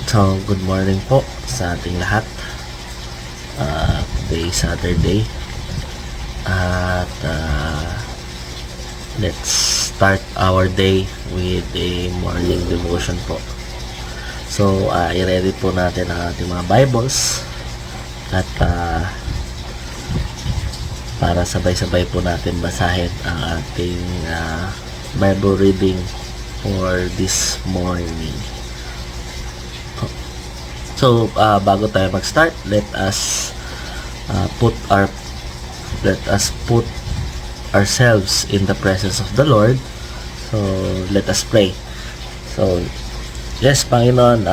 So, good morning po sa ating lahat. Today Saturday. At let's start our day with a morning devotion po. So, i-ready po natin ang ating mga Bibles. At para sabay-sabay po natin basahin ang ating Bible reading for this morning. So, bago tayo mag-start, let us put ourselves in the presence of the Lord. So, let us pray. So, yes, Panginoon,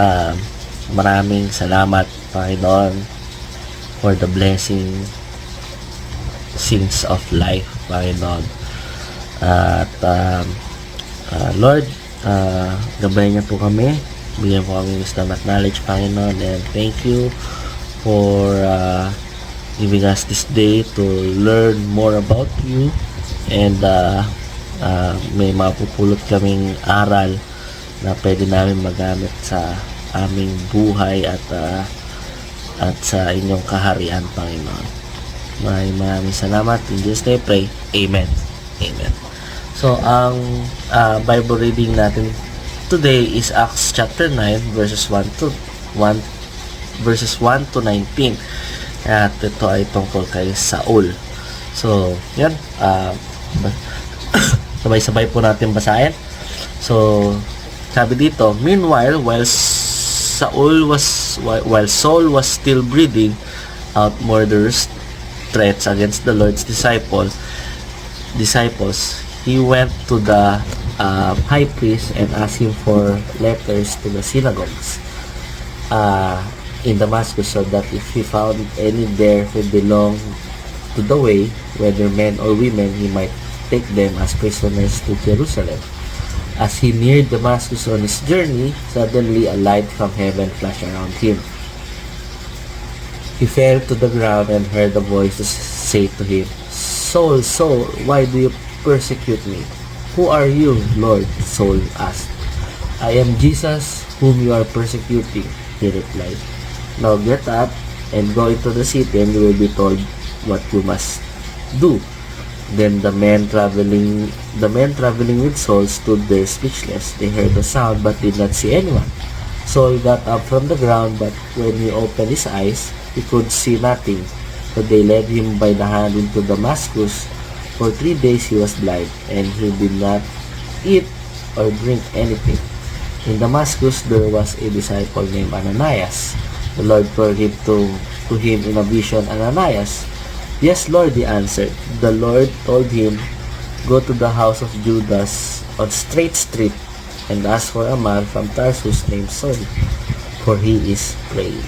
maraming salamat, Panginoon, for the blessings of life, Panginoon. At Lord, gabayan niyo po kami. Bigyan po kami wisdom at knowledge, Panginoon, and thank you for giving us this day to learn more about you, and may mapupulot kaming aral na pwede namin magamit sa aming buhay at sa inyong kaharian, Panginoon. Maraming salamat. In Jesus' name I pray. Amen. Amen. So, ang Bible reading natin today is Acts chapter 9 verses 1 to 19. At ito ay tungkol kay Saul. So, yan. Sabay-sabay po natin basahin. So, sabi dito, meanwhile, while Saul was still breathing out murderous threats against the Lord's disciples, he went to the high priest and asked him for letters to the synagogues in Damascus, so that if he found any there who belonged to the way, whether men or women, he might take them as prisoners to Jerusalem. As he neared Damascus on his journey, suddenly a light from heaven flashed around him. He fell to the ground and heard a voice say to him, "Saul, Saul, why do you persecute me?" "Who are you, Lord?" Saul asked. "I am Jesus, whom you are persecuting," he replied. "Now get up and go into the city, and you will be told what you must do." Then the men traveling with Saul stood there speechless. They heard the sound but did not see anyone. Saul got up from the ground, but when he opened his eyes, he could see nothing. So they led him by the hand into Damascus. For 3 days he was blind, and he did not eat or drink anything. In Damascus there was a disciple named Ananias. The Lord called him to him in a vision. "Ananias." "Yes, Lord," he answered. The Lord told him, "Go to the house of Judas on Straight Street and ask for a man from Tarsus named Saul, for he is praying.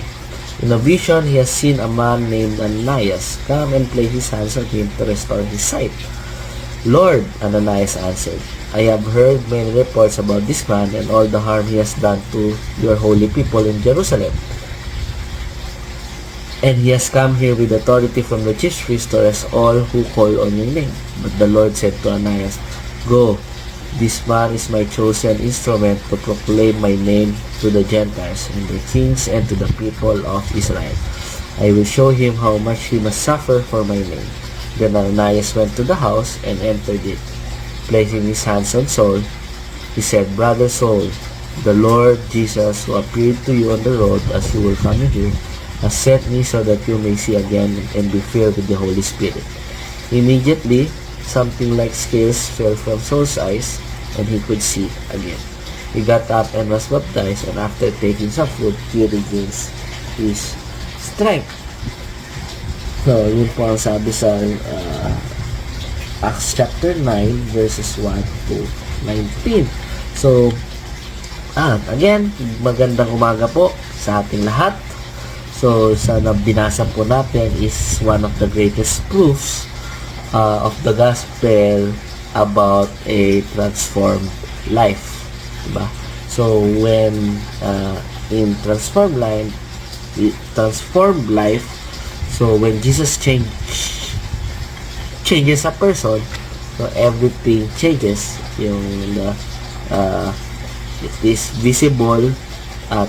In a vision he has seen a man named Ananias come and place his hands on him to restore his sight." "Lord," Ananias answered, "I have heard many reports about this man and all the harm he has done to your holy people in Jerusalem. And he has come here with authority from the chief priest to arrest all who call on your name." But the Lord said to Ananias, "Go, this man is my chosen instrument to proclaim my name to the Gentiles and the kings and to the people of Israel. I will show him how much he must suffer for my name." Then Ananias went to the house and entered it. Placing his hands on Saul, he said, "Brother Saul, the Lord Jesus, who appeared to you on the road as you were coming here, has sent me so that you may see again and be filled with the Holy Spirit." Immediately, something like scales fell from Saul's eyes, and he could see again. He got up and was baptized, and after taking some food, he regains his strength. So, yun po ang sabi sa Acts chapter 9 verses 1 to 19. So, again, magandang umaga po sa ating lahat. So, sana binasa po natin is one of the greatest proofs of the gospel about a transformed life. Diba? So, when in transformed life, so when Jesus changes a person, so everything changes. Yung it is visible at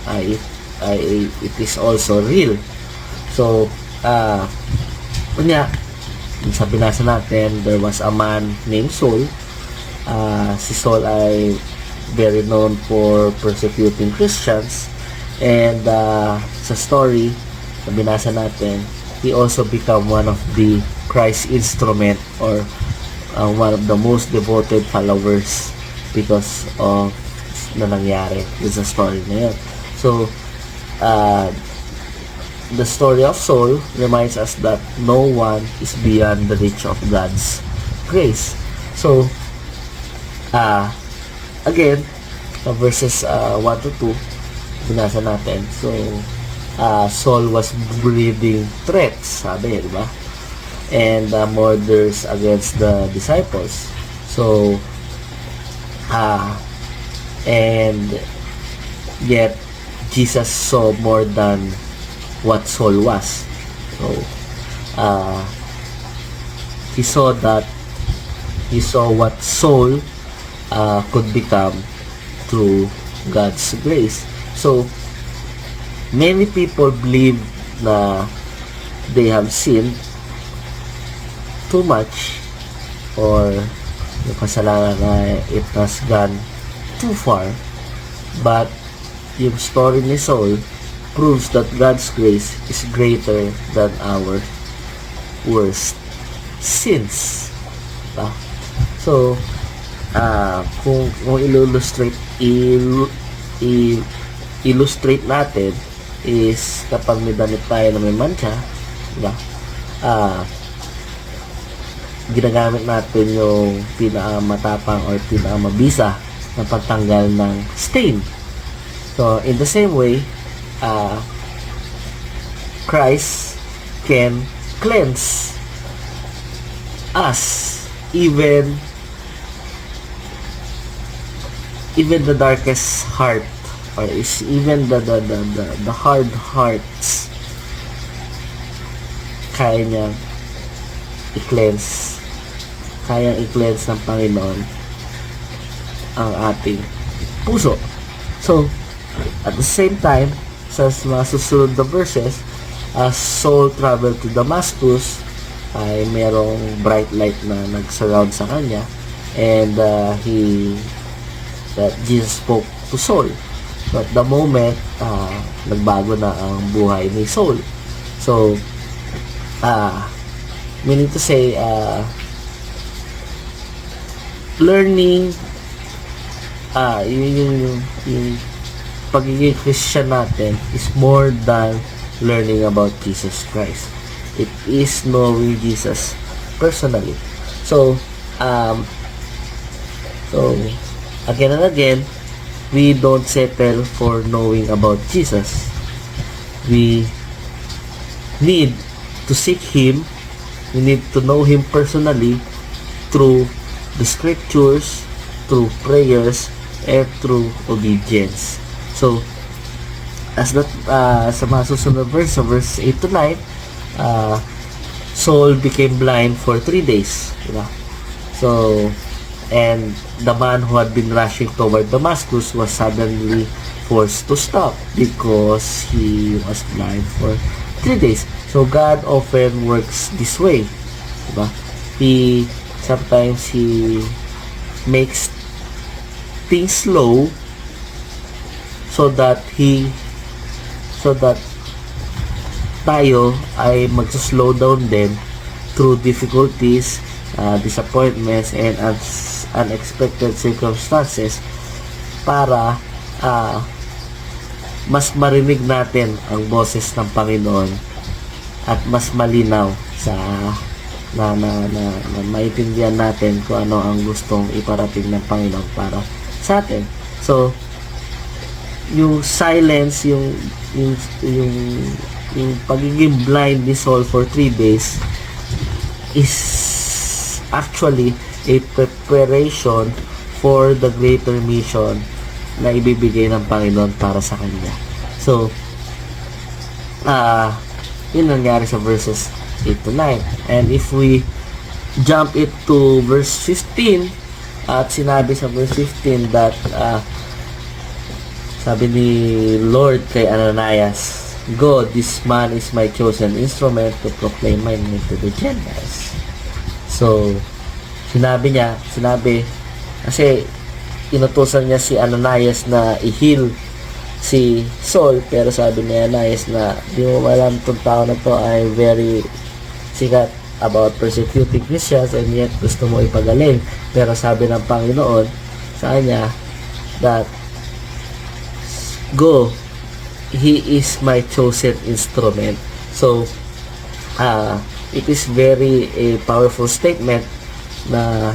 it is also real. So, kunya, sa binasa natin, there was a man named Saul. Si Saul ay very known for persecuting Christians, and sa story na binasa natin, he also become one of the Christ instrument, or one of the most devoted followers because of na nangyari sa story na yun. So, the story of Saul reminds us that no one is beyond the reach of God's grace. So, again, verses 1 to 2, binasa natin. So, Saul was breathing threats, sabi, di ba? And murders against the disciples. So, and yet, Jesus saw more than what Saul was. So, he saw what Saul could become through God's grace. So, many people believe na they have sinned too much, or yung kasalanan na it has gone too far. But yung story ni Saul proves that God's grace is greater than our worst sins. So, kung illustrate natin is kapag may damit tayo na may mancha, diba? Ginagamit natin yung pinakamatapang or pinakamabisa na pagtanggal ng stain. So, in the same way, Christ can cleanse us, even the darkest heart, or is even the hard hearts, kaya niya i-cleanse ng Panginoon ang ating puso. So, at the same time, sa mga susunod na verses, as Saul traveled to Damascus, ay merong bright light na nag-surround sa kanya, and that Jesus spoke to Saul. So at the moment, nagbago na ang buhay ni Saul. So, meaning to say, learning, yung pagiging Christian natin is more than learning about Jesus Christ. It is knowing Jesus personally. So, again and again, we don't settle for knowing about Jesus. We need to seek Him. We need to know Him personally through the scriptures, through prayers, and through obedience. So, as that sa mga susunod verse, verse 8 to 9, Saul became blind for 3 days. Diba? So, and the man who had been rushing toward Damascus was suddenly forced to stop because he was blind for 3 days. So, God often works this way. Diba? Sometimes He makes things slow so that tayo ay mag-slow down din through difficulties, disappointments, and unexpected circumstances para mas marinig natin ang boses ng Panginoon at mas malinaw sa na maintindihan natin kung ano ang gustong iparating ng Panginoon para sa atin. So, yung silence, yung pagiging blind ni Saul for 3 days is actually a preparation for the greater mission na ibibigay ng Panginoon para sa kanya. So, yun nangyari sa verses 8 to 9. And if we jump it to verse 15, at sinabi sa verse 15 that Sabi ni Lord kay Ananias, "Go, this man is my chosen instrument to proclaim my name to the Gentiles." So, sinabi, kasi inutusan niya si Ananias na i-heal si Saul, pero sabi ni Ananias na, di mo alam itong tao na to ay very sikat about persecuting Christians and yet gusto mo ipagaling. Pero sabi ng Panginoon sa kanya that, "Go, he is my chosen instrument." So, it is very a powerful statement na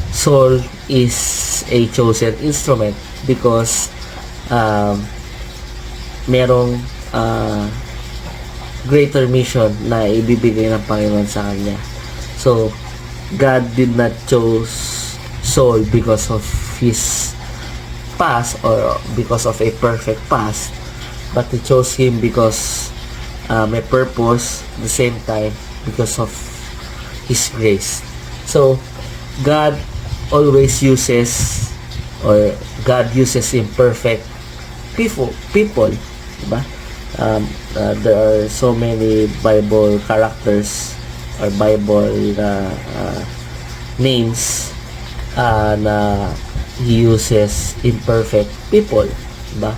Saul is a chosen instrument because merong greater mission na ibibigay ng Panginoon sa kanya. So, God did not choose Saul because of his past or because of a perfect past, but He chose him because may purpose, at the same time because of His grace. So, God always uses or God uses imperfect people, diba? There are so many Bible characters or Bible names na He uses imperfect people, diba?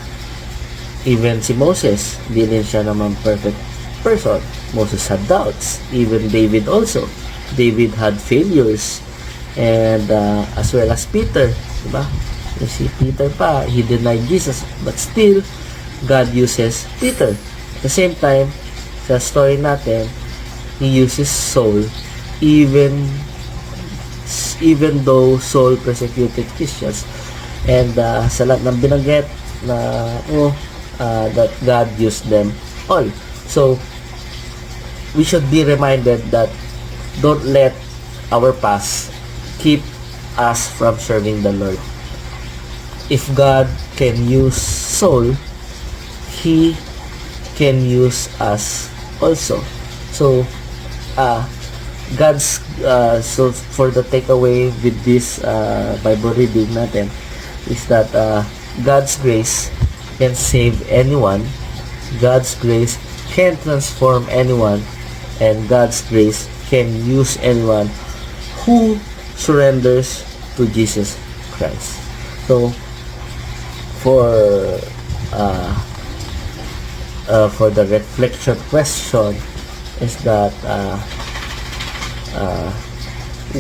Even si Moses, hindi rin siya naman perfect person. Moses had doubts. Even David also. David had failures. And as well as Peter, diba? Si Peter pa, he denied Jesus, but still God uses Peter. At the same time, sa story natin, He uses Saul even though Saul persecuted Christians. And sa lahat ng binanggit na that God used them all. So, we should be reminded that don't let our past keep us from serving the Lord. If God can use Saul, He can use us also. So, so for the takeaway with this Bible reading natin is that God's grace can save anyone, God's grace can transform anyone, and God's grace can use anyone who surrenders to Jesus Christ. So, for the reflection question is that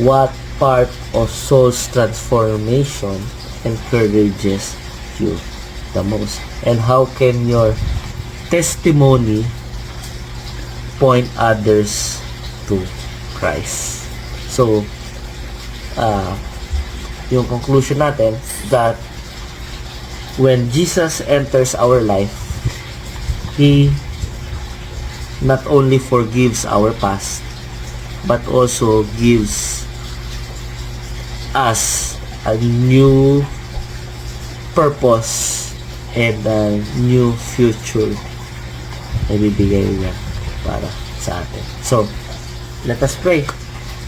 what part of Saul's transformation encourages you the most, and how can your testimony point others to Christ? So, yung conclusion natin that when Jesus enters our life, He not only forgives our past, but also gives us a new purpose and a new future na bibigay niya para sa atin. So, let us pray.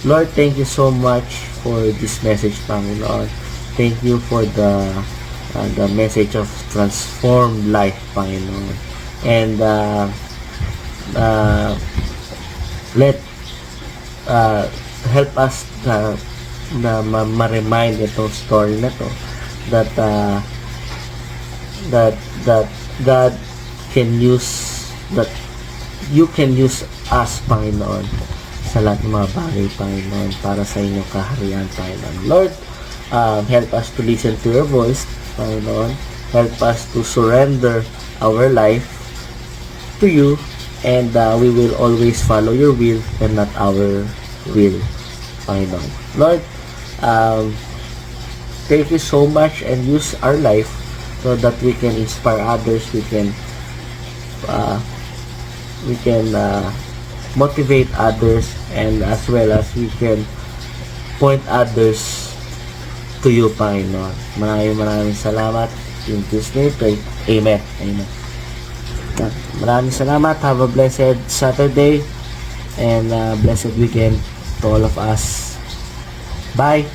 Lord, thank you so much for this message, Panginoon. Thank you for the message of transformed life, Panginoon. And help us na ma-remind itong story na to that God can use, that you can use us, Panginoon, sa lahat ng mga bagay, Panginoon, para sa inyong kaharian, Panginoon. Lord, help us to listen to your voice, Panginoon. Help us to surrender our life to you, and we will always follow your will and not our will, Panginoon. Lord, thank you so much, and use our life so that we can inspire others, we can motivate others, and as well as we can point others to you, Panginoon. Maraming salamat. In Jesus' name, pray. Amen. Amen. Maraming salamat. Have a blessed Saturday and blessed weekend to all of us. Bye.